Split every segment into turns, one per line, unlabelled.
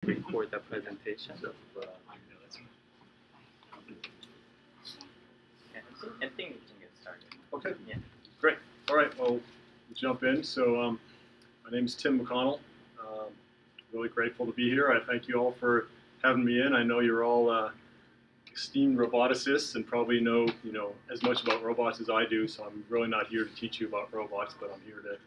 record the presentation. I think we can get started.
Okay.
Yeah.
Great. All right. Well, we'll jump in. So my name is Tim McConnell. Really grateful to be here. I thank you all for having me in. I know you're all esteemed roboticists and probably know as much about robots as I do. So I'm really not here to teach you about robots, but I'm here to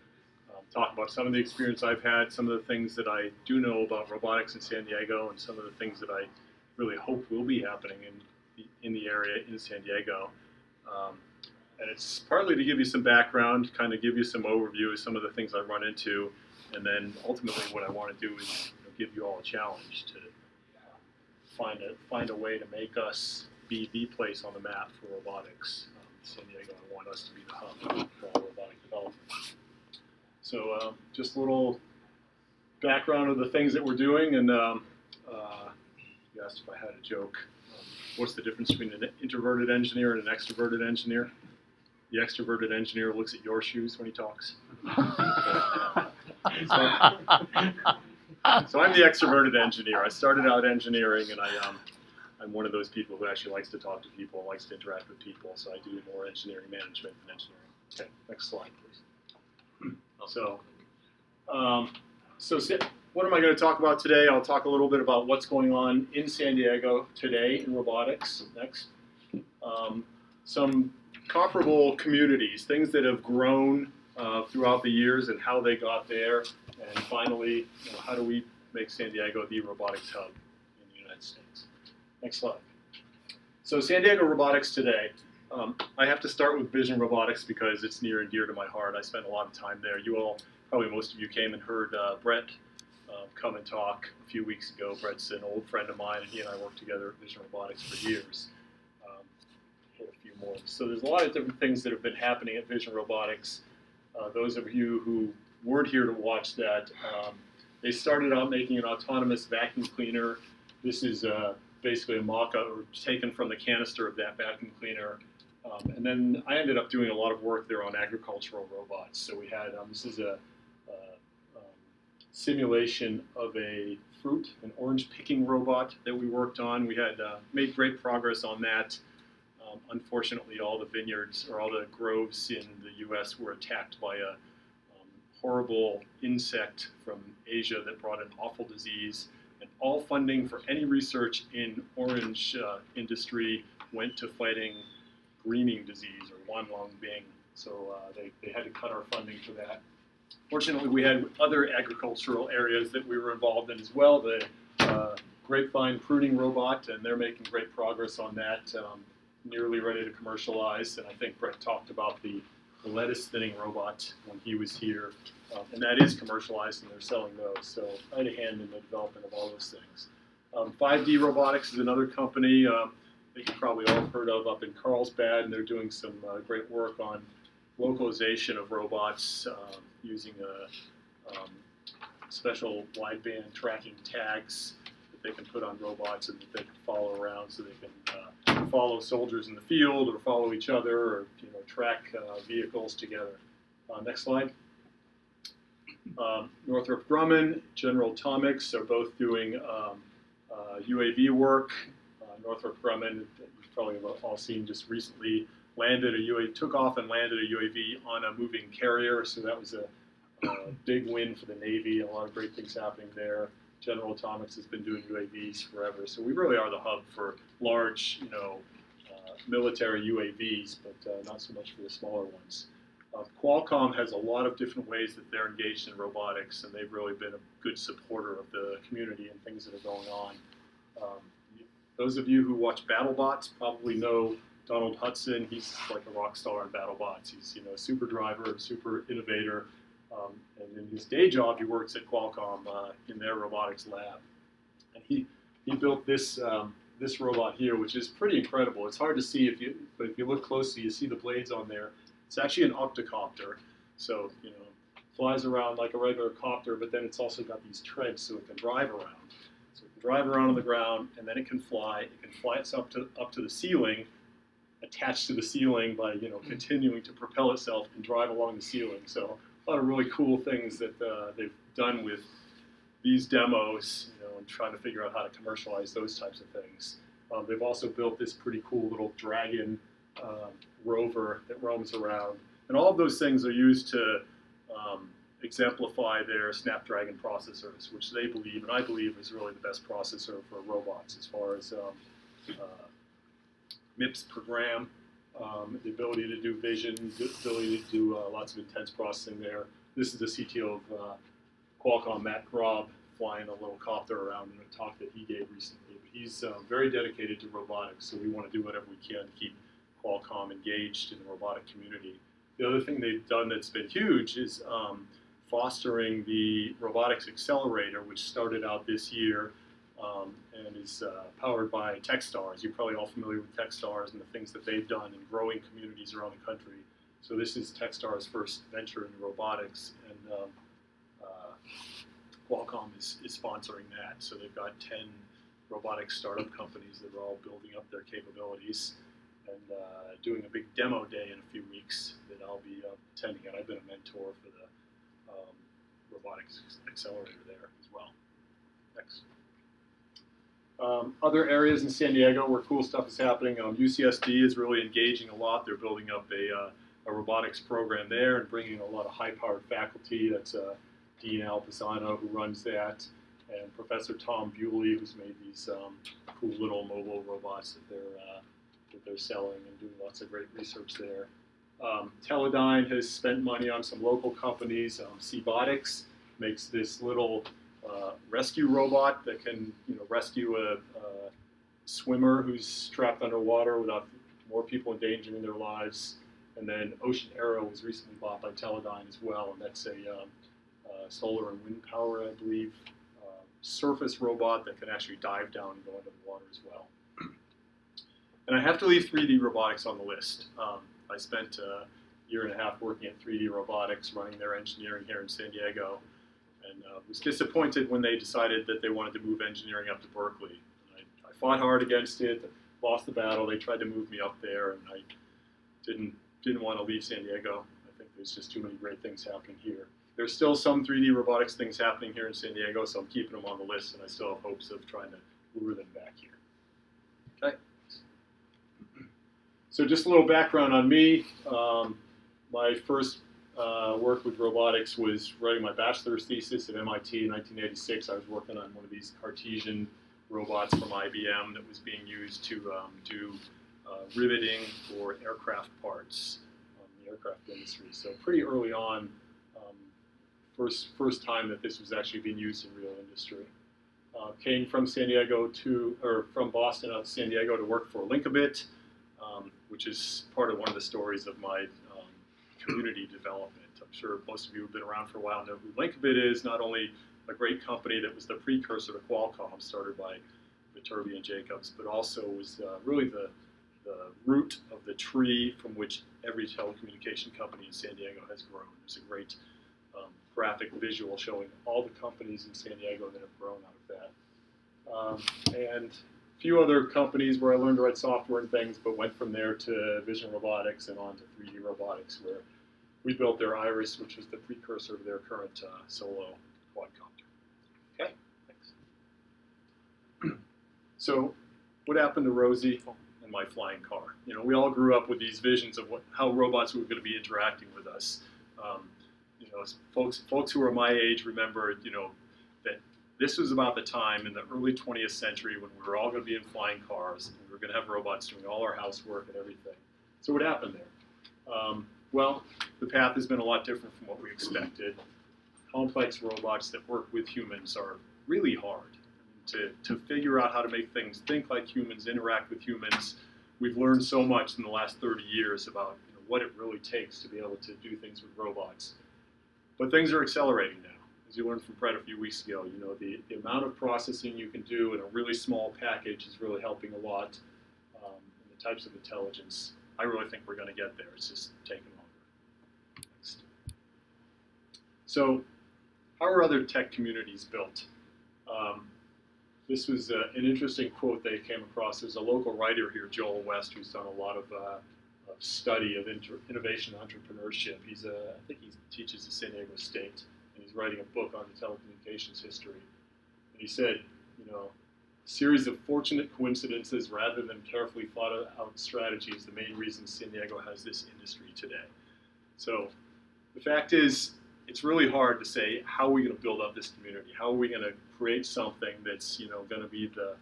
talk about some of the experience I've had, some of the things that I do know about robotics in San Diego, and some of the things that I really hope will be happening in the area in San Diego. And it's partly to give you some background, kind of give you some overview of some of the things I run into, and then ultimately what I want to do is give you all a challenge to find a way to make us be the place on the map for robotics. San Diego, I want us to be the hub for all robotic development. So just a little background of the things that we're doing, and you asked if I had a joke. What's the difference between an introverted engineer and an extroverted engineer? The extroverted engineer looks at your shoes when he talks. So I'm the extroverted engineer. I started out engineering, and I'm one of those people who actually likes to talk to people, likes to interact with people, so I do more engineering management than engineering. Okay, next slide, please. So what am I going to talk about today? I'll talk a little bit about what's going on in San Diego today in robotics. Next. Some comparable communities, things that have grown throughout the years and how they got there. And finally, how do we make San Diego the robotics hub in the United States? Next slide. So San Diego robotics today. I have to start with Vision Robotics because it's near and dear to my heart. I spent a lot of time there. You all, probably most of you came and heard Brett come and talk a few weeks ago. Brett's an old friend of mine, and he and I worked together at Vision Robotics for years. Hit a few more. So there's a lot of different things that have been happening at Vision Robotics. Those of you who weren't here to watch that, they started out making an autonomous vacuum cleaner. This is basically a mock-up taken from the canister of that vacuum cleaner. And then I ended up doing a lot of work there on agricultural robots. So we had, this is a simulation of a fruit, an orange picking robot that we worked on. We had made great progress on that. Unfortunately, all the vineyards or all the groves in the US were attacked by a horrible insect from Asia that brought an awful disease. And all funding for any research in orange industry went to fighting greening disease, or one lung bing. So they had to cut our funding for that. Fortunately, we had other agricultural areas that we were involved in as well. The grapevine pruning robot, and they're making great progress on that, nearly ready to commercialize. And I think Brett talked about the lettuce thinning robot when he was here, and that is commercialized, and they're selling those. So I had a hand in the development of all those things. 5D Robotics is another company that you probably all heard of up in Carlsbad, and they're doing some great work on localization of robots using special wideband tracking tags that they can put on robots and that they can follow around, so they can follow soldiers in the field or follow each other, or track vehicles together. Next slide. Northrop Grumman, General Atomics are both doing UAV work. Northrop Grumman, you've probably all seen, just recently landed a UAV, took off and landed a UAV on a moving carrier, so that was a big win for the Navy. A lot of great things happening there. General Atomics has been doing UAVs forever, so we really are the hub for large, military UAVs, but not so much for the smaller ones. Qualcomm has a lot of different ways that they're engaged in robotics, and they've really been a good supporter of the community and things that are going on. Those of you who watch BattleBots probably know Donald Hudson. He's like a rock star in BattleBots. He's a super driver, super innovator, and in his day job he works at Qualcomm in their robotics lab. And he built this this robot here, which is pretty incredible. It's hard to see but if you look closely, you see the blades on there. It's actually an octocopter, so flies around like a regular copter, but then it's also got these treads so it can drive around. So it can drive around on the ground, and then it can fly. It can fly itself up to the ceiling, attached to the ceiling by continuing to propel itself and drive along the ceiling. So a lot of really cool things that they've done with these demos, trying to figure out how to commercialize those types of things. They've also built this pretty cool little Dragon rover that roams around. And all of those things are used to exemplify their Snapdragon processors, which they believe, and I believe, is really the best processor for robots as far as MIPS per gram, the ability to do vision, the ability to do lots of intense processing there. This is the CTO of Qualcomm, Matt Grob, flying a little copter around in a talk that he gave recently. But he's very dedicated to robotics, so we want to do whatever we can to keep Qualcomm engaged in the robotic community. The other thing they've done that's been huge is fostering the Robotics Accelerator, which started out this year and is powered by Techstars. You're probably all familiar with Techstars and the things that they've done in growing communities around the country. So this is Techstars' first venture into robotics, and Qualcomm is sponsoring that. So they've got 10 robotics startup companies that are all building up their capabilities and doing a big demo day in a few weeks that I'll be attending. And I've been a mentor for the Robotics Accelerator there as well. Next. Other areas in San Diego where cool stuff is happening. UCSD is really engaging a lot. They're building up a robotics program there and bringing a lot of high-powered faculty. That's Dean Al Pisano, who runs that, and Professor Tom Bewley, who's made these cool little mobile robots that they're selling and doing lots of great research there. Teledyne has spent money on some local companies. Robotics makes this little rescue robot that can, rescue a swimmer who's trapped underwater without more people endangering their lives. And then Ocean Aero was recently bought by Teledyne as well, and that's a solar and wind power, I believe, surface robot that can actually dive down and go into the water as well. And I have to leave 3D robotics on the list. I spent a year and a half working at 3D Robotics, running their engineering here in San Diego, and was disappointed when they decided that they wanted to move engineering up to Berkeley. And I fought hard against it, lost the battle. They tried to move me up there, and I didn't want to leave San Diego. I think there's just too many great things happening here. There's still some 3D robotics things happening here in San Diego, so I'm keeping them on the list, and I still have hopes of trying to lure them back here. Okay. So just a little background on me. My first work with robotics was writing my bachelor's thesis at MIT in 1986. I was working on one of these Cartesian robots from IBM that was being used to do riveting for aircraft parts in the aircraft industry. So pretty early on, first time that this was actually being used in real industry. Came from from Boston out to San Diego to work for Linkabit, which is part of one of the stories of my community development. I'm sure most of you who have been around for a while know who Linkabit is. Not only a great company that was the precursor to Qualcomm, started by Viterbi and Jacobs, but also was really the root of the tree from which every telecommunication company in San Diego has grown. There's a great graphic visual showing all the companies in San Diego that have grown out of that. And a few other companies where I learned to write software and things, but went from there to Vision Robotics and on to 3D Robotics, where we built their Iris, which was the precursor to their current solo quadcopter. Okay, thanks. So what happened to Rosie and my flying car? We all grew up with these visions of how robots were going to be interacting with us. Folks who are my age remember, that this was about the time in the early 20th century when we were all going to be in flying cars, and we were going to have robots doing all our housework and everything. So what happened there? Well, the path has been a lot different from what we expected. Complex robots that work with humans are really hard. To figure out how to make things think like humans, interact with humans, we've learned so much in the last 30 years about what it really takes to be able to do things with robots. But things are accelerating now. As you learned from Fred a few weeks ago, the amount of processing you can do in a really small package is really helping a lot. And the types of intelligence, I really think we're going to get there. It's just taking longer. Next. So how are other tech communities built? This was an interesting quote they came across. There's a local writer here, Joel West, who's done a lot of study of innovation and entrepreneurship. I think he teaches at San Diego State, and he's writing a book on the telecommunications history. And he said, series of fortunate coincidences rather than carefully thought out strategies, the main reason San Diego has this industry today. So the fact is, it's really hard to say, how are we going to build up this community? How are we going to create something that's going to be the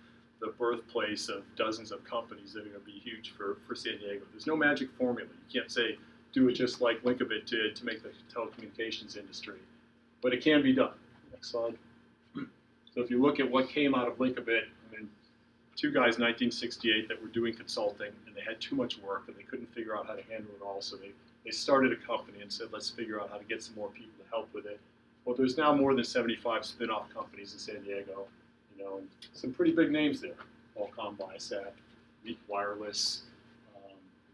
birthplace of dozens of companies that are going to be huge for San Diego? There's no magic formula. You can't say, do it just like Linkabit did to make the telecommunications industry. But it can be done. Next slide. So if you look at what came out of Linkabit, I mean, two guys in 1968 that were doing consulting, and they had too much work, and they couldn't figure out how to handle it all, so they started a company and said, let's figure out how to get some more people to help with it. Well, there's now more than 75 spin-off companies in San Diego, and some pretty big names there. Qualcomm, Viasat, Meek Wireless,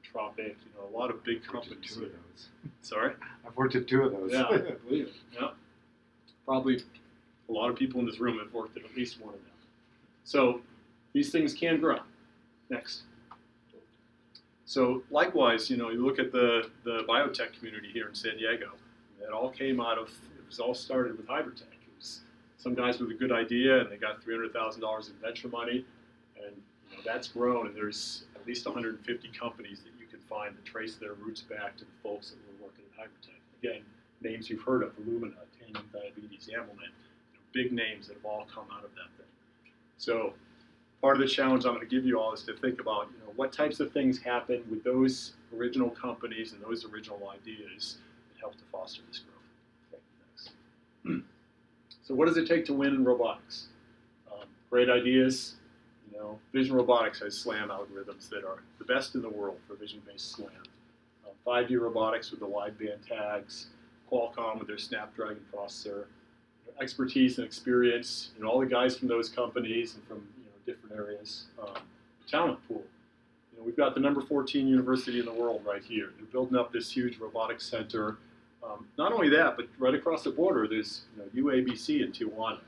Tropic, a lot of big companies.
Two of those.
Sorry?
I've worked at two of those.
Yeah, I believe it. Yeah. Probably a lot of people in this room have worked at least one of them. So these things can grow. Next. So likewise, you look at the biotech community here in San Diego. It all came out of, it was all started with Hybridtech. It was some guys with a good idea, and they got $300,000 in venture money, and that's grown, and there's at least 150 companies that you can find that trace their roots back to the folks that were working at Hybridtech. Again, names you've heard of: Illumina, Tandem Diabetes, Amelman, big names that have all come out of that thing. So part of the challenge I'm going to give you all is to think about, what types of things happen with those original companies and those original ideas that help to foster this growth. Okay, next. So what does it take to win in robotics? Great ideas. Vision Robotics has SLAM algorithms that are the best in the world for vision-based SLAM. 5D Robotics with the wideband tags, Qualcomm with their Snapdragon processor, expertise and experience, all the guys from those companies and from different areas. Talent pool. We've got the number 14 university in the world right here. They're building up this huge robotics center. Not only that, but right across the border, there's UABC in Tijuana.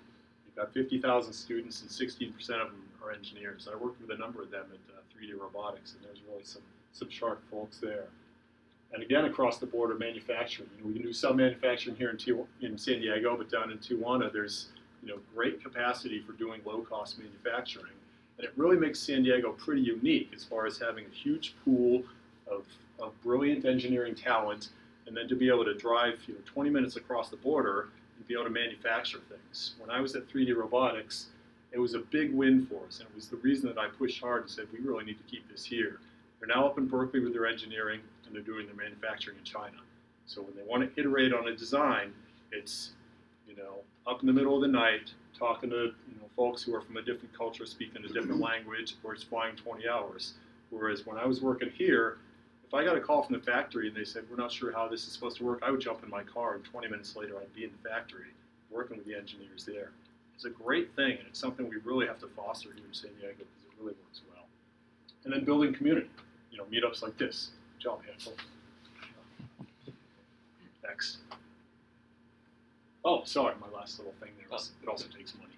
They've got 50,000 students, and 16% of them are engineers. I worked with a number of them at 3D Robotics, and there's really some sharp folks there. And again, across the border, manufacturing. We can do some manufacturing here in San Diego, but down in Tijuana, there's great capacity for doing low-cost manufacturing. And it really makes San Diego pretty unique as far as having a huge pool of brilliant engineering talent, and then to be able to drive 20 minutes across the border and be able to manufacture things. When I was at 3D Robotics, it was a big win for us, and it was the reason that I pushed hard and said, we really need to keep this here. They're now up in Berkeley with their engineering, and they're doing their manufacturing in China. So when they want to iterate on a design, it's up in the middle of the night, talking to folks who are from a different culture, speaking a different language, or it's flying 20 hours. Whereas when I was working here, if I got a call from the factory and they said, we're not sure how this is supposed to work, I would jump in my car, and 20 minutes later I'd be in the factory working with the engineers there. It's a great thing, and it's something we really have to foster here in San Diego because it really works well. And then building community, meetups like this. Good job, handful. Next. Oh, sorry, my last little thing there was, it also takes money.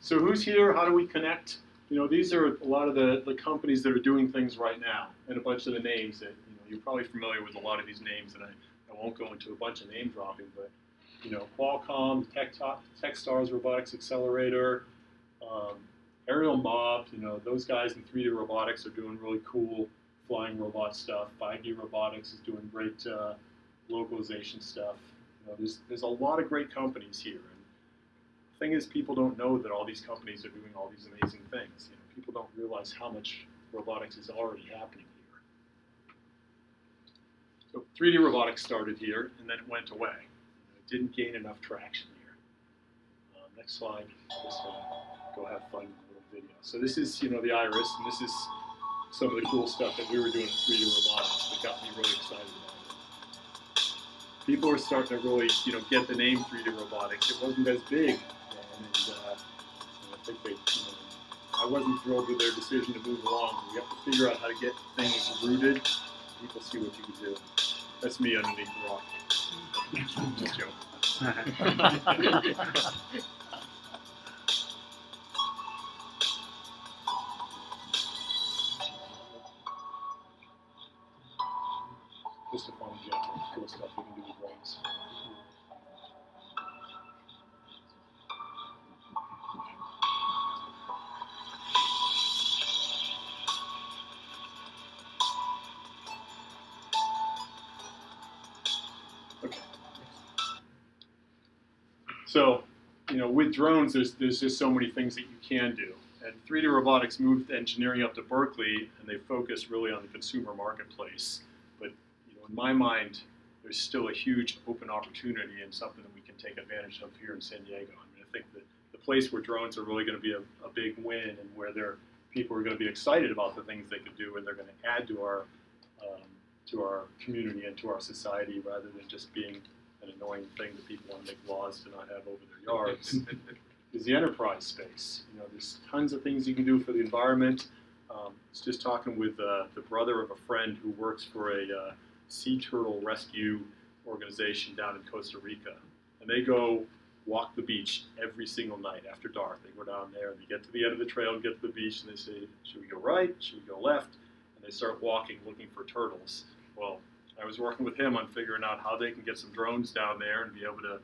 So who's here? How do we connect? These are a lot of the companies that are doing things right now, and a bunch of the names that you're probably familiar with a lot of these names, and I won't go into a bunch of name dropping, but Qualcomm, Techstars Robotics Accelerator, Aerial Mob, those guys in 3D Robotics are doing really cool flying robot stuff. 5D Robotics is doing great localization stuff. There's a lot of great companies here. And the thing is, people don't know that all these companies are doing all these amazing things. People don't realize how much robotics is already happening here. So 3D Robotics started here, and then it went away. It didn't gain enough traction here. Next slide. Just go have fun with a little video. So this is, the iris, and this is some of the cool stuff that we were doing in 3D Robotics that got me really excited about it. People are starting to really, get the name 3D Robotics. It wasn't as big, and I think they, I wasn't thrilled with their decision to move along. We have to figure out how to get things rooted. People see what you can do. That's me underneath the rock. Just joking. Just a fun job. Cool stuff we can do with brains. So, with drones, there's just so many things that you can do. And 3D Robotics moved engineering up to Berkeley, and they focused really on the consumer marketplace. But in my mind, there's still a huge open opportunity and something that we can take advantage of here in San Diego. I think that the place where drones are really going to be a big win, and where people are going to be excited about the things they can do, and they're going to add to our community and to our society, rather than just being an annoying thing that people want to make laws to not have over their yards, is the enterprise space. There's tons of things you can do for the environment. I was just talking with the brother of a friend who works for a sea turtle rescue organization down in Costa Rica, and they go walk the beach every single night after dark. They go down there and they get to the end of the trail and get to the beach, and they say, should we go right, should we go left? And they start walking looking for turtles. Well, I was working with him on figuring out how they can get some drones down there and be able to,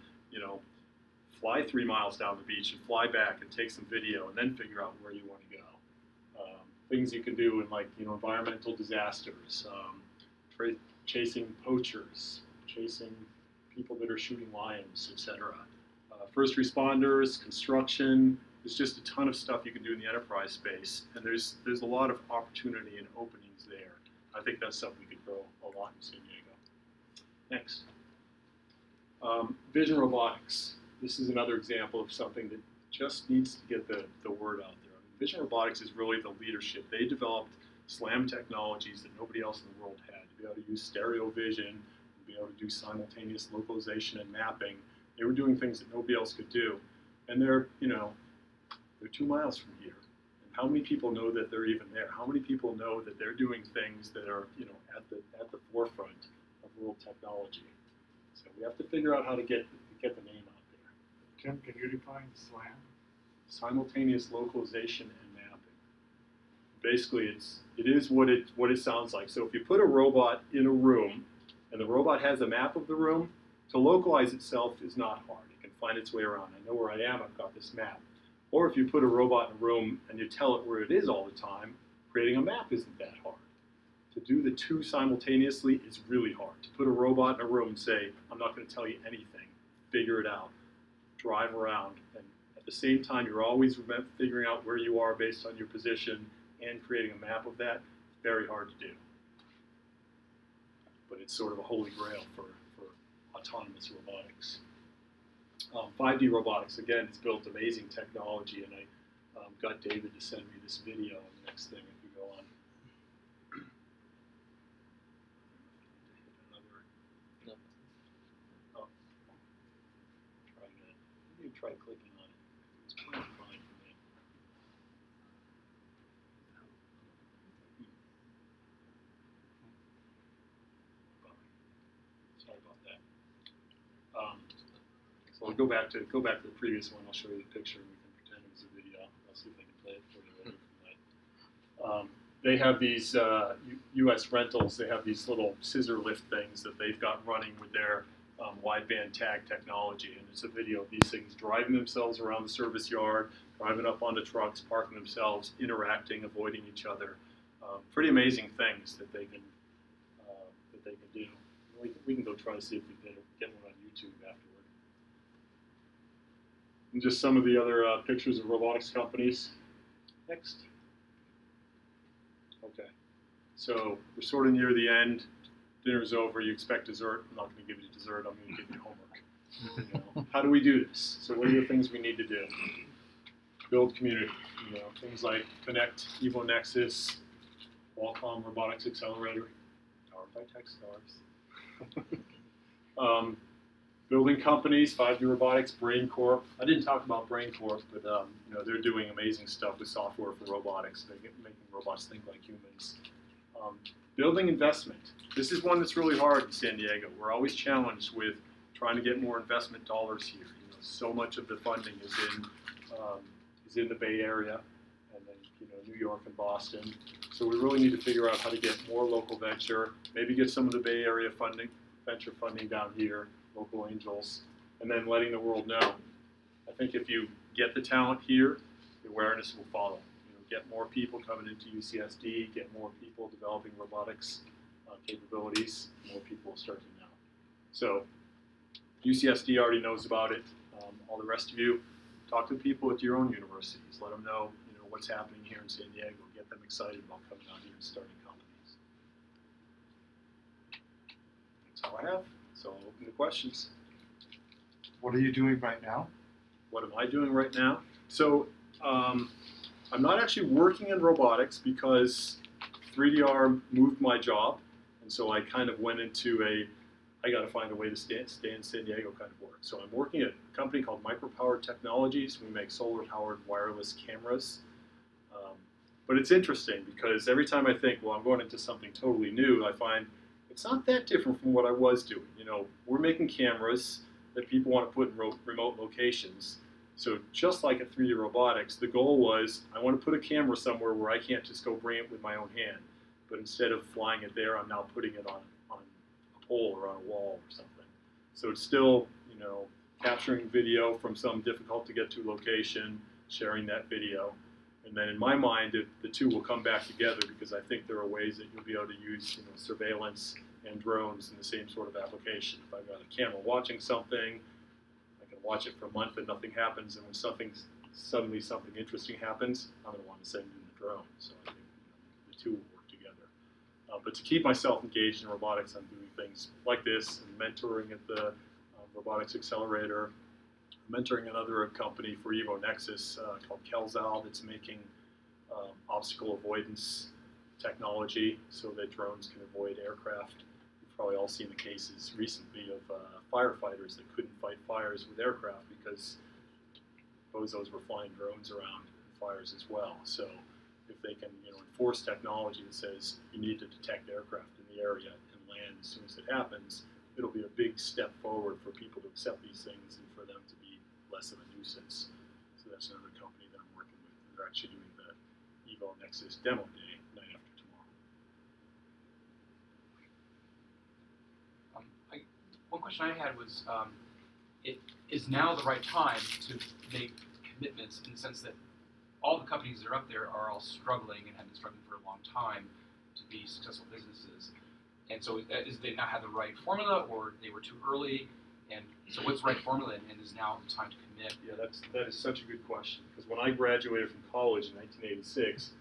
fly 3 miles down the beach and fly back and take some video, and then figure out where you want to go. Things you can do in environmental disasters, chasing poachers, chasing people that are shooting lions, etc. First responders, construction. There's just a ton of stuff you can do in the enterprise space, and there's a lot of opportunity and openings there. I think that's something we could grow a lot in San Diego. Next. Vision Robotics. This is another example of something that just needs to get the word out there. Vision Robotics is really the leadership. They developed SLAM technologies that nobody else in the world had, to be able to use stereo vision, to be able to do simultaneous localization and mapping. They were doing things that nobody else could do. And they're 2 miles from here. And how many people know that they're even there? How many people know that they're doing things that are, at the forefront of world technology? So we have to figure out how to get the name out there.
Tim, can you define SLAM?
Simultaneous localization and mapping. Basically, it is what it sounds like. So if you put a robot in a room, and the robot has a map of the room, to localize itself is not hard. It can find its way around. I know where I am, I've got this map. Or if you put a robot in a room and you tell it where it is all the time, creating a map isn't that hard. To do the two simultaneously is really hard. To put a robot in a room and say, I'm not going to tell you anything, figure it out, drive around, and at the same time you're always figuring out where you are based on your position and creating a map of that, it's very hard to do. But it's sort of a holy grail for autonomous robotics. 5D Robotics, again, it's built amazing technology, and I got David to send me this video on the next thing if we go on. Oh. Try that. Maybe try clicking on it. It's playing fine for me. Sorry about that. So I'll go back to the previous one. I'll show you the picture, and we can pretend it was a video. I'll see if I can play it for you later tonight. They have these U.S. rentals. They have these little scissor lift things that they've got running with their wideband tag technology, and it's a video of these things driving themselves around the service yard, driving up onto trucks, parking themselves, interacting, avoiding each other. Pretty amazing things that they can do. We can go try to see if we can get one on YouTube afterward. And just some of the other pictures of robotics companies. Next. Okay. So we're sort of near the end. Dinner's over. You expect dessert. I'm not going to give you dessert. I'm going to give you homework. How do we do this? So what are the things we need to do? Build community. Things like Connect, Evo Nexus, Qualcomm Robotics Accelerator, powered by Techstars. Building companies, 5D Robotics, Brain Corp. I didn't talk about Brain Corp, but they're doing amazing stuff with software for robotics. They're making robots think like humans. Building investment. This is one that's really hard in San Diego. We're always challenged with trying to get more investment dollars here. So much of the funding is in the Bay Area, and then New York and Boston. So we really need to figure out how to get more local venture. Maybe get some of the Bay Area venture funding down here, local angels, and then letting the world know. I think if you get the talent here, the awareness will follow. Get more people coming into UCSD, get more people developing robotics capabilities, more people will start to know. So UCSD already knows about it. all the rest of you, talk to people at your own universities. Let them know, what's happening here in San Diego. Get them excited about coming out here and starting companies. That's all I have. So I'll open to questions.
What are you doing right now?
What am I doing right now? So I'm not actually working in robotics because 3DR moved my job, and so I kind of went into I got to find a way to stay in San Diego kind of work. So I'm working at a company called Micropower Technologies. We make solar-powered wireless cameras. But it's interesting because every time I think, well, I'm going into something totally new, I find it's not that different from what I was doing. We're making cameras that people want to put in remote locations. So just like at 3D Robotics, the goal was I want to put a camera somewhere where I can't just go bring it with my own hand. But instead of flying it there, I'm now putting it on a pole or on a wall or something. So it's still, capturing video from some difficult to get to location, sharing that video. And then in my mind, the two will come back together because I think there are ways that you'll be able to use surveillance and drones in the same sort of application. If I've got a camera watching something, I can watch it for a month and nothing happens, and when suddenly something interesting happens, I'm going to want to send in the drone. So I think the two will work together. But to keep myself engaged in robotics, I'm doing things like this and mentoring at the Robotics Accelerator. Mentoring another company for Evo Nexus called Kelzal that's making obstacle avoidance technology so that drones can avoid aircraft. You've probably all seen the cases recently of firefighters that couldn't fight fires with aircraft because bozos were flying drones around fires as well. So if they can enforce technology that says you need to detect aircraft in the area and land as soon as it happens, it'll be a big step forward for people to accept these things and for them to be less of a nuisance. So that's another company that I'm working with. They're actually doing the Evo Nexus demo day night after tomorrow.
One question I had was, is now the right time to make commitments in the sense that all the companies that are up there are all struggling and have been struggling for a long time to be successful businesses. And so is they not have the right formula, or they were too early? And so what's the right formula, and is now the time to commit?
Yeah, that is such a good question. Because when I graduated from college in 1986,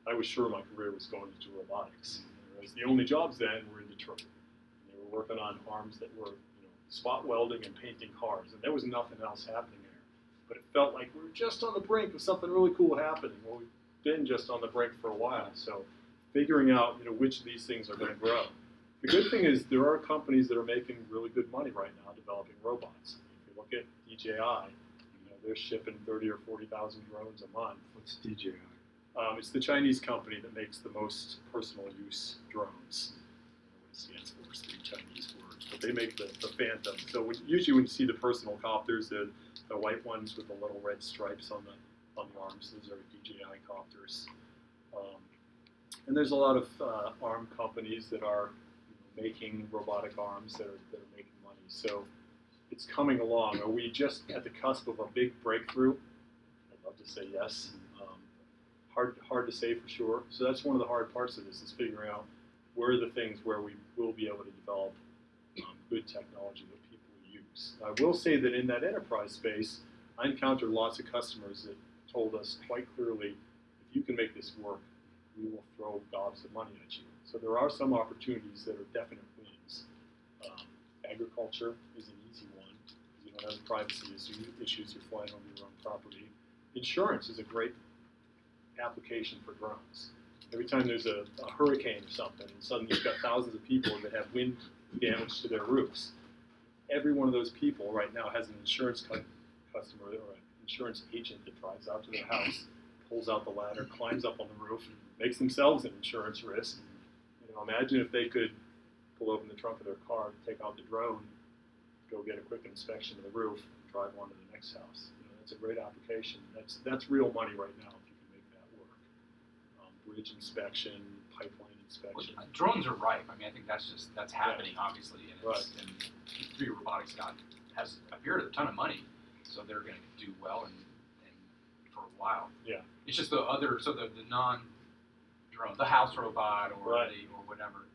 I was sure my career was going into robotics. Whereas the only jobs then were in Detroit. And they were working on arms that were spot welding and painting cars. And there was nothing else happening there. But it felt like we were just on the brink of something really cool happening. Well, we've been just on the brink for a while. So figuring out which of these things are going to grow. The good thing is there are companies that are making really good money right now developing robots. If you look at DJI, they're shipping 30 or 40,000 drones a month.
What's DJI?
It's the Chinese company that makes the most personal use drones. I don't know what it stands for, it's three Chinese words, but they make the Phantom. So usually when you see the personal copters, the white ones with the little red stripes on the arms, those are DJI copters. And there's a lot of arm companies that are making robotic arms that are making money. So it's coming along. Are we just at the cusp of a big breakthrough? I'd love to say yes. Hard to say for sure. So that's one of the hard parts of this, is figuring out where are the things where we will be able to develop good technology that people will use. I will say that in that enterprise space, I encountered lots of customers that told us quite clearly, if you can make this work, we will throw gobs of money at you. So there are some opportunities that are definite wins. Agriculture is an easy one, because you don't have privacy issues, you're flying over your own property. Insurance is a great application for drones. Every time there's a hurricane or something, and suddenly you've got thousands of people that have wind damage to their roofs. Every one of those people right now has an insurance customer or an insurance agent that drives out to their house, pulls out the ladder, climbs up on the roof, makes themselves an insurance risk. Imagine if they could pull open the trunk of their car, take out the drone, go get a quick inspection of the roof, and drive on to the next house. That's a great application. That's real money right now if you can make that work. Bridge inspection, pipeline inspection.
Well, drones are ripe. I think that's happening, obviously, and,
right.
And 3D Robotics has appeared a ton of money, so they're going to do well and for a while.
Yeah.
It's just the non-drone, the house robot or
right.
or whatever,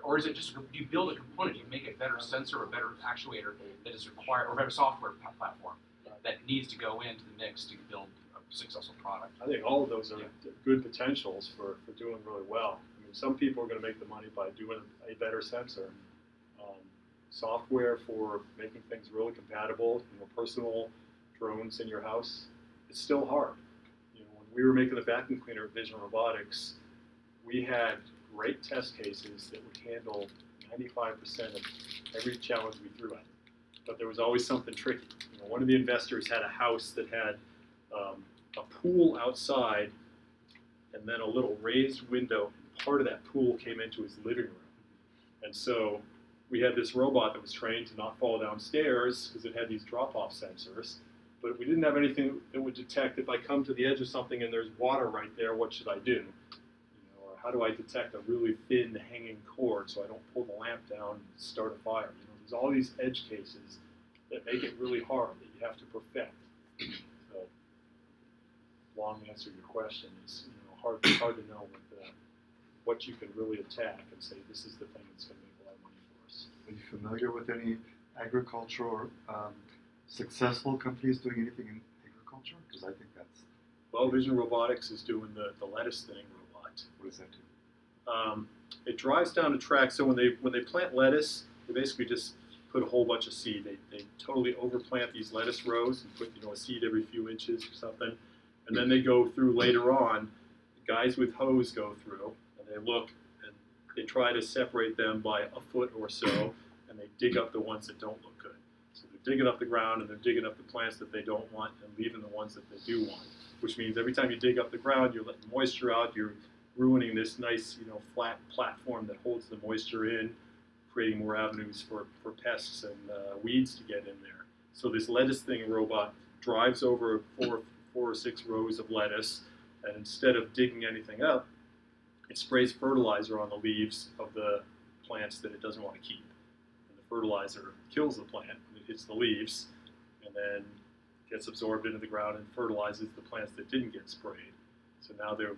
or is it just you build a component, you make a better sensor or better actuator that is required, or better software platform that needs to go into the mix to build a successful product.
I think all of those are good potentials for doing really well. I mean, some people are going to make the money by doing a better sensor. Software for making things really compatible, personal drones in your house, it's still hard. When we were making the vacuum cleaner at Vision Robotics, we had great test cases that would handle 95% of every challenge we threw at it. But there was always something tricky. One of the investors had a house that had a pool outside and then a little raised window. Part of that pool came into his living room. And so we had this robot that was trained to not fall downstairs because it had these drop-off sensors. But we didn't have anything that would detect if I come to the edge of something and there's water right there, what should I do? Or how do I detect a really thin hanging cord so I don't pull the lamp down and start a fire? There's all these edge cases that make it really hard that you have to perfect. So, long answer to your question is hard to know what you can really attack and say this is the thing that's going to make a lot of money for us.
Are you familiar with any agricultural successful companies doing anything in agriculture? Because I think that's...
Well, Vision Robotics is doing the lettuce thinning robot.
What does that do?
It drives down a track. So when they plant lettuce, they basically just put a whole bunch of seed. They totally overplant these lettuce rows and put a seed every few inches or something. And then they go through later on. The guys with hoes go through and they look and they try to separate them by a foot or so, and they dig up the ones that don't look good. So they're digging up the ground and they're digging up the plants that they don't want and leaving the ones that they do want. Which means every time you dig up the ground, you're letting moisture out. You're ruining this nice, flat platform that holds the moisture in, creating more avenues for pests and weeds to get in there. So this lettuce thinning robot drives over four or six rows of lettuce, and instead of digging anything up, it sprays fertilizer on the leaves of the plants that it doesn't want to keep. And the fertilizer kills the plant when it hits the leaves, and then gets absorbed into the ground and fertilizes the plants that didn't get sprayed. So now they're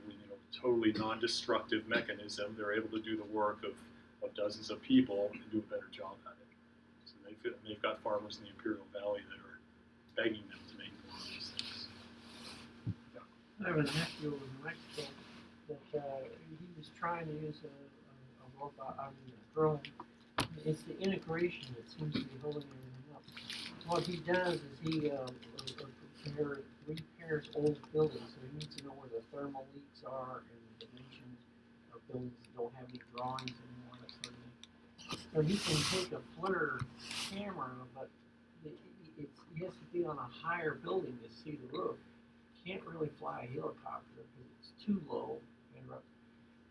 totally non-destructive mechanism. They're able to do the work of dozens of people and do a better job at it. So they've got farmers in the Imperial Valley that are begging them to make more of these things.
I have a nephew in Mexico that he was trying to use a robot, a drone. It's the integration that seems to be holding everything up. What he does is he repairs old buildings, so he needs to know where the thermal leaks are and the dimensions of buildings that don't have any drawings anymore, that sort of thing. So he can take a FLIR camera, but he has to be on a higher building to see the roof. Can't really fly a helicopter because it's too low.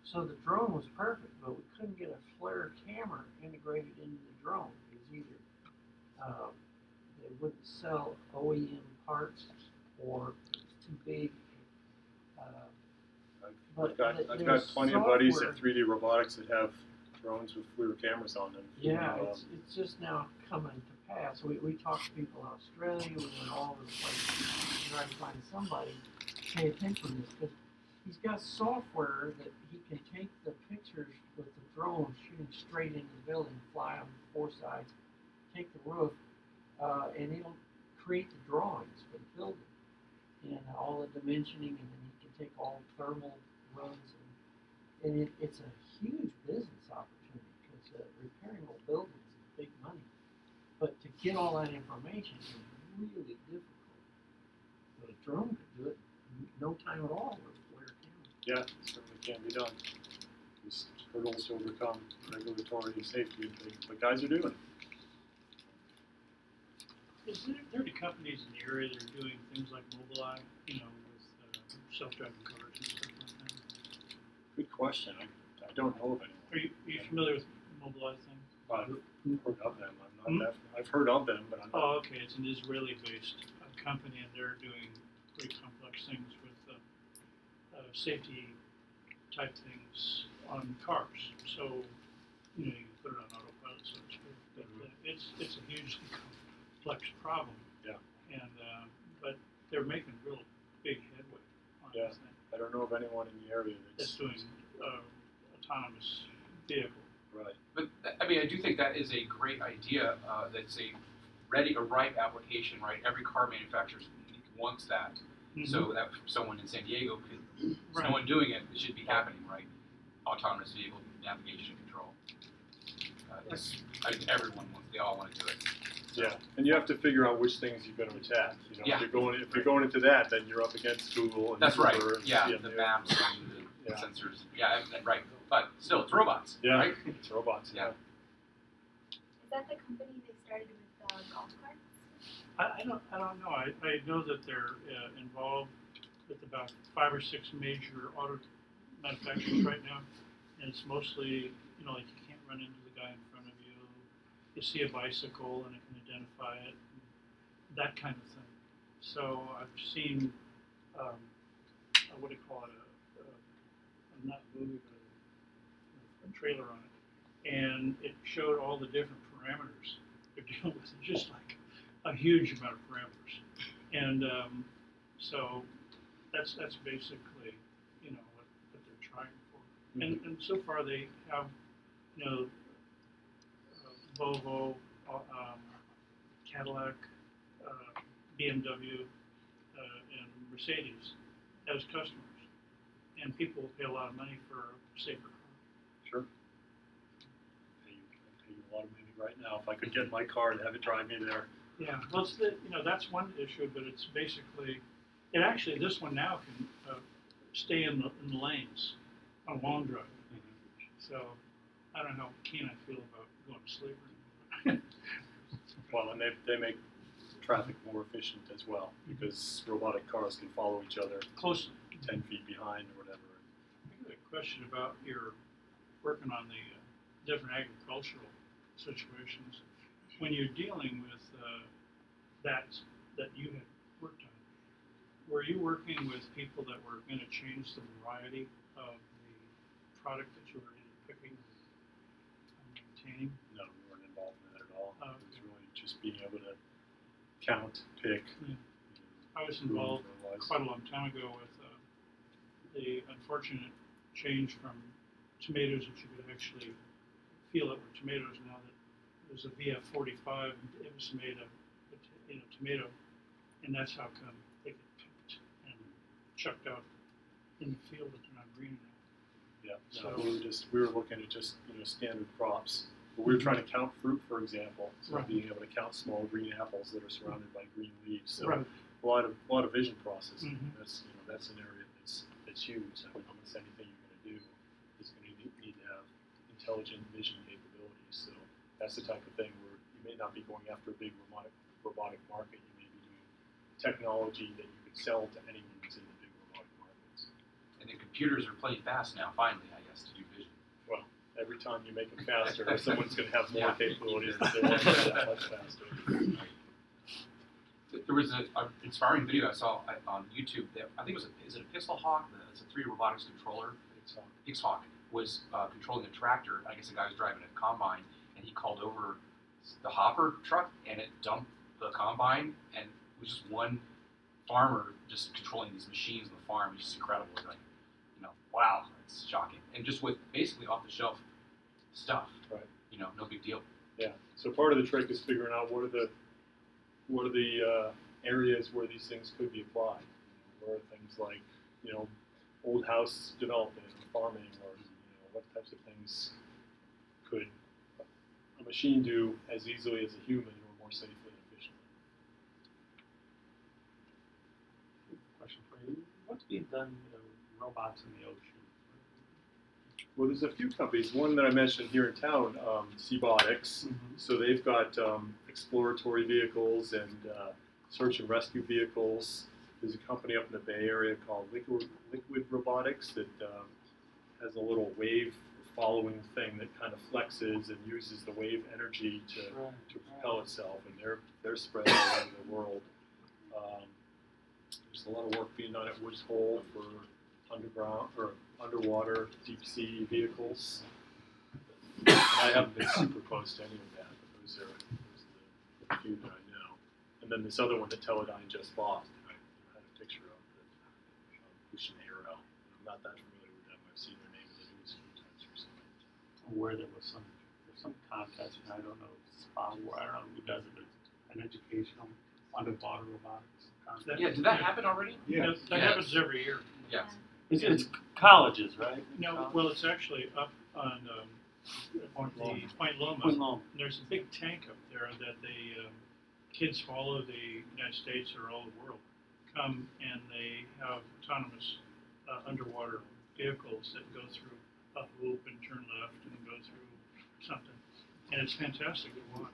So the drone was perfect, but we couldn't get a FLIR camera integrated into the drone. It was either they wouldn't sell OEM parts or it was too big.
I've got plenty of buddies at 3D Robotics that have drones with FLIR cameras on them.
Yeah, it's just now coming to pass. We talk to people in Australia, we went all over the place trying to find somebody to pay attention to this, because he's got software that he can take the pictures with the drone shooting straight into the building, fly on four sides, take the roof, and it'll create the drawings for the building and all the dimensioning, and then he can take all thermal runs, and it's a huge business opportunity because repairing old buildings is big money. But to get all that information is really difficult. But a drone could do it in no time at all with a FLIR camera.
Yeah, it certainly can be done. There's hurdles to overcome, regulatory and safety and things, but guys are doing it.
Is there any companies in the area that are doing things like Mobileye, with self-driving cars and stuff like that?
Good question. I don't know of anyone.
Are you familiar with Mobileye thing?
I've heard of them. I've heard of them, but I'm not.
Oh, okay. It's an Israeli-based company, and they're doing pretty complex things with safety-type things on cars. So, you can put it on autopilot, so to speak. But it's a hugely complex problem.
Yeah.
And but they're making real big headway on
Yeah.
this thing.
I don't know of anyone in the area
That's doing autonomous vehicle.
Right.
But I do think that is a great idea. That's a ready, a ripe application, right? Every car manufacturer wants that.
Mhm.
So that for someone in San Diego, because there's
Right.
no one doing it, it should be happening, right? Autonomous vehicle navigation and control. I think everyone wants, they all want to do it.
Yeah, and you have to figure out which things you're going to attack. You know,
Yeah.
if you're going into that, then you're up against Google and
That's right.
Uber and
Yeah, the
CMU.
maps and the
Yeah.
sensors. Yeah, right. But still, it's robots,
Yeah,
right?
it's robots.
Yeah.
Is that the company they started with golf carts?
I don't know. I know that they're involved with about 5 or 6 major auto manufacturers right now, and it's mostly, you know, like you can't run into the guy in front of you. You see a bicycle and it can identify it, that kind of thing. So I've seen, what do you call it, not a movie, but a trailer on it, and it showed all the different parameters they're dealing with, just like a huge amount of parameters, and so that's basically, you know, what they're trying for, and so far they have, you know, Volvo, Cadillac, BMW, and Mercedes as customers, and people will pay a lot of money for a safer car.
Sure. I pay a lot of money right now. If I could get in my car and have it drive me there.
Yeah, well, it's the, you know, that's one issue, but it's basically, and actually this one now can stay in the lanes on long drive. So I don't know how keen I feel about going to sleep.
Well, and they make traffic more efficient as well, because robotic cars can follow each other
Close.
10 feet behind or whatever.
I got a question about your working on the different agricultural situations. When you're dealing with that you had worked on, were you working with people that were going to change the variety of the product that you were picking and maintaining?
No, we weren't involved in that at all.
Oh,
It was really just being able to count, pick.
Yeah. I was
prove,
involved
analyze.
quite a long time ago with the unfortunate change from tomatoes that you could actually feel that were tomatoes. Now that there's a VF45, it was made of tomato, and that's how come they get picked and chucked out in the field that they're not green enough.
Yeah.
So-
No, we were looking at just standard crops. But we were trying to count fruit, for example. So
Right.
being able to count small green apples that are surrounded by green leaves. So
Right.
a lot of vision processing.
Mhm.
That's an area that's huge. I mean, almost anything you're going to do is going to need to have intelligent vision capabilities. So that's the type of thing where you may not be going after a big robotic market. You may be doing technology that you could sell to anyone who's in the big robotic markets.
And the computers are plenty fast now, finally, I guess, to do vision.
Well, every time you make them faster, someone's going to have more
Yeah.
capabilities that they want to do that much faster.
There was an inspiring video I saw on YouTube that I think is it a Pixel Hawk? It's a 3D robotics controller. Hawk was controlling a tractor. I guess the guy was driving a combine, and he called over the hopper truck, and it dumped the combine, and it was just one farmer just controlling these machines on the farm. It's just incredible. It's like, wow, it's shocking. And just with basically off-the-shelf stuff.
Right.
No big deal.
Yeah. So part of the trick is figuring out what are the areas where these things could be applied. Where are things like old house development or farming, or what types of things could a machine do as easily as a human or more safely and efficiently.
Question for you. What's being done with robots in the ocean?
Well, there's a few companies. One that I mentioned here in town, Robotics. So they've got exploratory vehicles and search and rescue vehicles. There's a company up in the Bay Area called Liquid Robotics that has a little wave following thing that kind of flexes and uses the wave energy to propel itself, and they're spread all over the world. There's a lot of work being done at Woods Hole for underground or underwater deep sea vehicles. And I haven't been super close to any of that, but those are the few that I know. And then this other one that Teledyne just bought, I had a picture of the Ocean Aero. I'm not that familiar with them. I've seen their name in the news a few times recently.
Where there's some contest, and I don't know, I don't know who does it, but I an educational underwater robotics concept.
Yeah, did that happen already?
Yeah.
That happens every year.
Yes.
It's colleges, right?
No, well, it's actually up on
Point Loma.
Point Loma.
Point Loma.
There's a big tank up there that they kids from all over the United States or all over the world come, and they have autonomous underwater vehicles that go through a hoop and turn left and go through something, and it's fantastic to watch.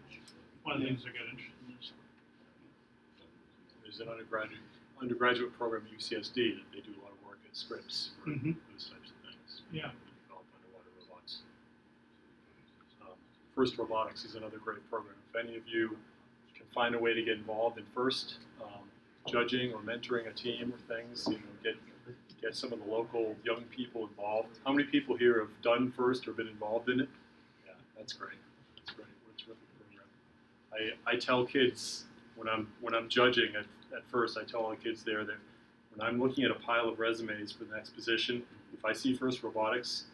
One of the things I got interested in is
There's an undergraduate program at UCSD that they do a lot of work at Scripps for
Mhm.
those types of things.
Yeah.
Develop underwater robots. First Robotics is another great program. If any of you can find a way to get involved in FIRST, judging or mentoring a team or things, get some of the local young people involved. How many people here have done FIRST or been involved in it? Yeah, that's great. That's great. What a terrific program. I tell kids when I'm judging at FIRST, I tell all the kids there that when I'm looking at a pile of resumes for the next position, if I see FIRST Robotics,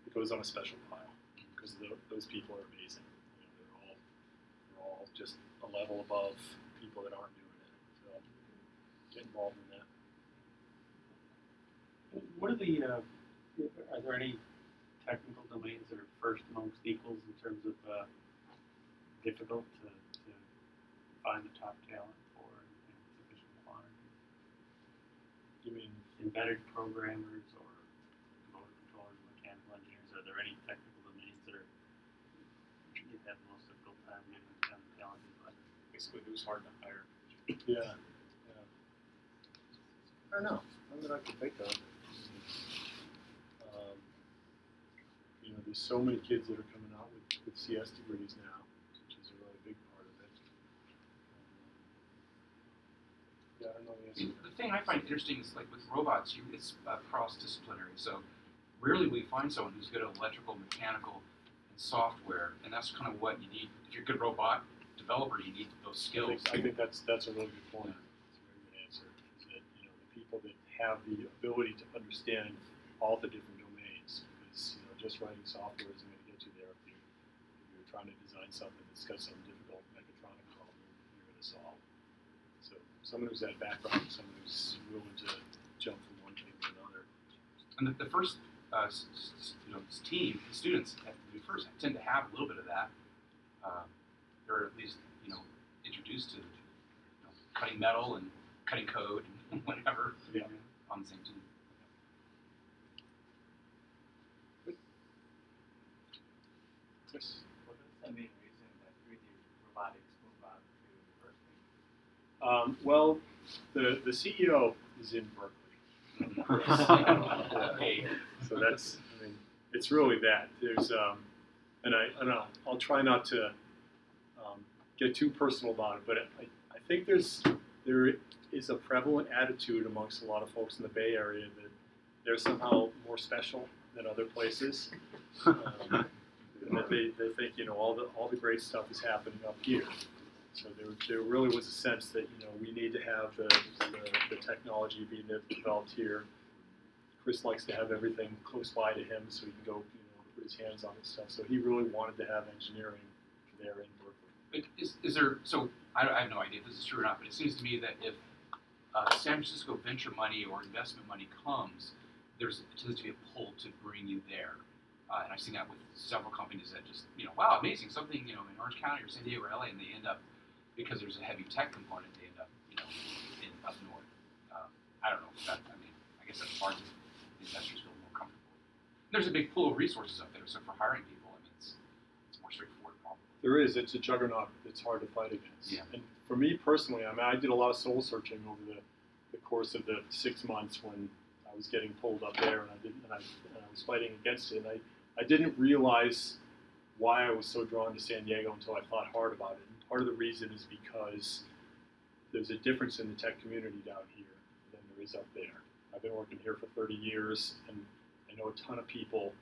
it goes on a special pile because those people are amazing. They're all just a level above people that aren't doing it. So get involved in that.
What are are there any technical domains that are first amongst equals in terms of difficult to find the top talent for and sufficient quantity?
You mean
Embedded programmers or motor controllers, mechanical engineers? Are there any technical domains that you have the most difficult time getting them talented by?
Basically, who's hard to hire.
Yeah. I don't know. None that I can think of. There's so many kids that are coming out with CS degrees now, which is a really big part of it. Yeah, I don't know the answer.
The thing I find interesting is like with robots, it's cross-disciplinary. So rarely we find someone who's good at electrical, mechanical, and software, and that's kind of what you need. If you're a good robot developer, you need those skills.
I think that's a really good point. That's a very good answer. Is that the people that have the ability to understand all the different domains, because just writing software isn't going to get you there if you're trying to design something that's got some difficult mechatronic problem you're going to solve. So someone who's that background, someone who's willing to jump from one thing to another.
And the first team, the students at the first tend to have a little bit of that. They're at least introduced to cutting metal and cutting code and whatever on the same team.
Yes.
What is the main reason that 3D robotics move on to Berkeley?
Well, the CEO is in Berkeley. So that's, it's really that. There's, and I'll try not to get too personal about it, but I think there is a prevalent attitude amongst a lot of folks in the Bay Area that they're somehow more special than other places. And that they think all the great stuff is happening up here. So there really was a sense that we need to have the technology being developed here. Chris likes to have everything close by to him, so he can go put his hands on this stuff. So he really wanted to have engineering there in Berkeley.
Is there? So I have no idea if this is true or not, but it seems to me that if San Francisco venture money or investment money comes, there tends to be a pull to bring you there. And I've seen that with several companies that just, wow, amazing, something, in Orange County or San Diego or LA, and they end up, because there's a heavy tech component, they end up, in up north. I don't know if that, I guess that's part of the investors feel more comfortable. There's a big pool of resources up there, so for hiring people, it's more straightforward probably.
There is. It's a juggernaut that's hard to fight against.
Yeah. And
for me personally, I did a lot of soul searching over the course of the 6 months when I was getting pulled up there, and I was fighting against it. And I didn't realize why I was so drawn to San Diego until I thought hard about it. And part of the reason is because there's a difference in the tech community down here than there is up there. I've been working here for 30 years, and I know a ton of people,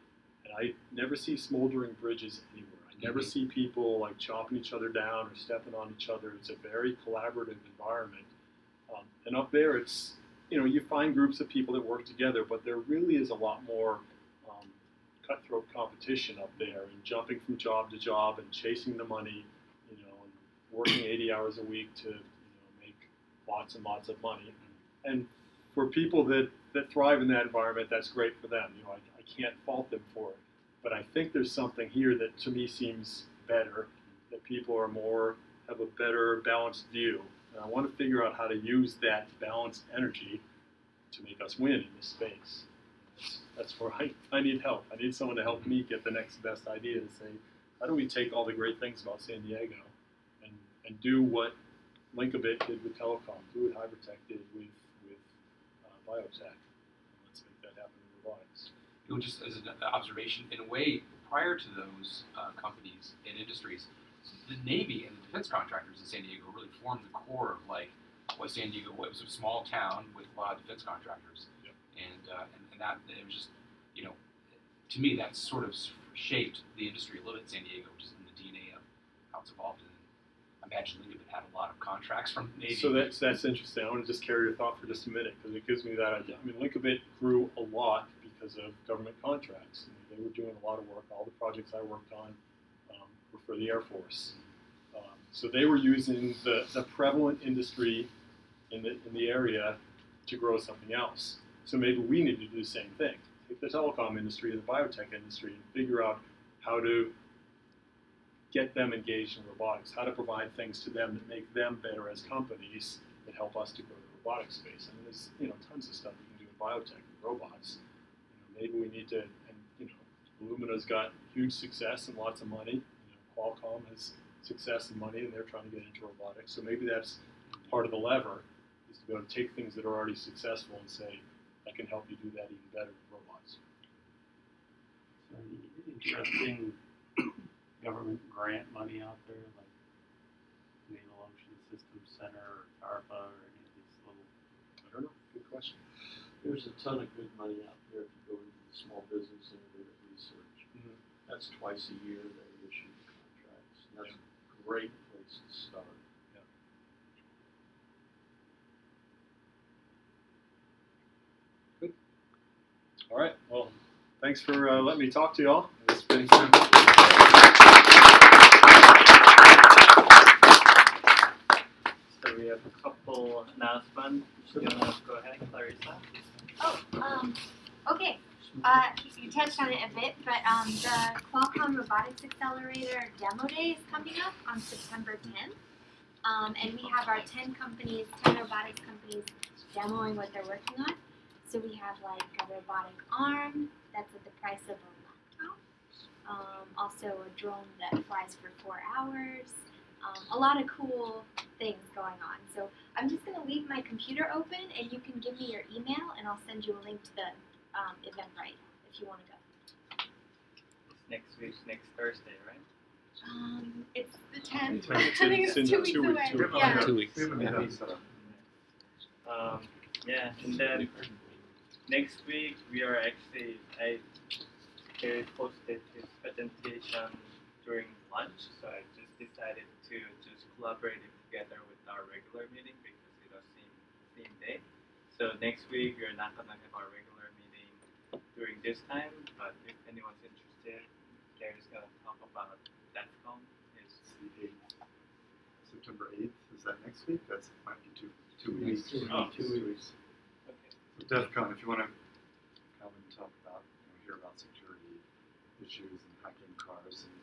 and I never see smoldering bridges anywhere. I never see people like chopping each other down or stepping on each other. It's a very collaborative environment. And up there, it's, you find groups of people that work together, but there really is a lot more cutthroat competition up there, and jumping from job to job and chasing the money, and working 80 hours a week to make lots and lots of money. And for people that thrive in that environment, that's great for them. I can't fault them for it. But I think there's something here that to me seems better, that people have a better balanced view. And I want to figure out how to use that balanced energy to make us win in this space. That's where I need help. I need someone to help me get the next best idea to say, how do we take all the great things about San Diego and do what Linkabit did with telecom, do what Hybridtech did with biotech. Let's make that happen in robotics.
Just as an observation, in a way, prior to those companies and industries, the Navy and the defense contractors in San Diego really formed the core of what San Diego was. It was a small town with a lot of defense contractors,
yep. and
that it was just, to me, that sort of shaped the industry a little bit in San Diego, just in the DNA of how it's evolved. And I imagine Linkabit had a lot of contracts from the Navy.
So that's interesting. I want to just carry your thought for just a minute because it gives me that idea. I mean, Linkabit grew a lot because of government contracts. They were doing a lot of work. All the projects I worked on were for the Air Force. So they were using the prevalent industry in the area to grow something else. So maybe we need to do the same thing. Take the telecom industry or the biotech industry and figure out how to get them engaged in robotics, how to provide things to them that make them better as companies that help us to grow the robotics space. And there's tons of stuff you can do in biotech with robots. Maybe we need to, and Illumina's got huge success and lots of money. Qualcomm has success and money, and they're trying to get into robotics. So maybe that's part of the lever, is to be able to take things that are already successful and say, I can help you do that even better with robots.
So interesting government grant money out there, like Naval Ocean Systems Center or DARPA or any of these little.
I don't know. Good question.
There's a ton of good money out there if you go into the small business innovative research.
Mm-hmm.
That's twice a year they issue contracts. And that's a great place to start.
Good. All right. Well, thanks for letting me talk to y'all. It's been fun.
So we have a couple announcements. You want to go ahead, Clarissa?
Oh, okay. You touched on it a bit, but the Qualcomm Robotics Accelerator Demo Day is coming up on September 10th. And we have our 10 robotics companies demoing what they're working on. So we have like a robotic arm that's at the price of a laptop. Also a drone that flies for 4 hours. A lot of cool things going on. So I'm just going to leave my computer open and you can give me your email and I'll send you a link to the Eventbrite if you want to go.
It's next week, next Thursday, right?
It's the 10th.
Right.
I think it's 2 weeks
2 weeks,
away.
2 weeks.
Yeah.
2 weeks.
Yeah, and then next week we are actually, Gary posted his presentation during lunch, so I just decided to just collaborate it together with our regular meeting because it was same day. So next week we're not gonna have our regular meeting during this time, but if anyone's interested, Gary's gonna talk about DEFCON.
September 8th, is that next week? That might be two weeks.
Oh,
2 weeks.
Okay.
So DEFCON, if you want to come and talk about, hear about security issues and hacking cars and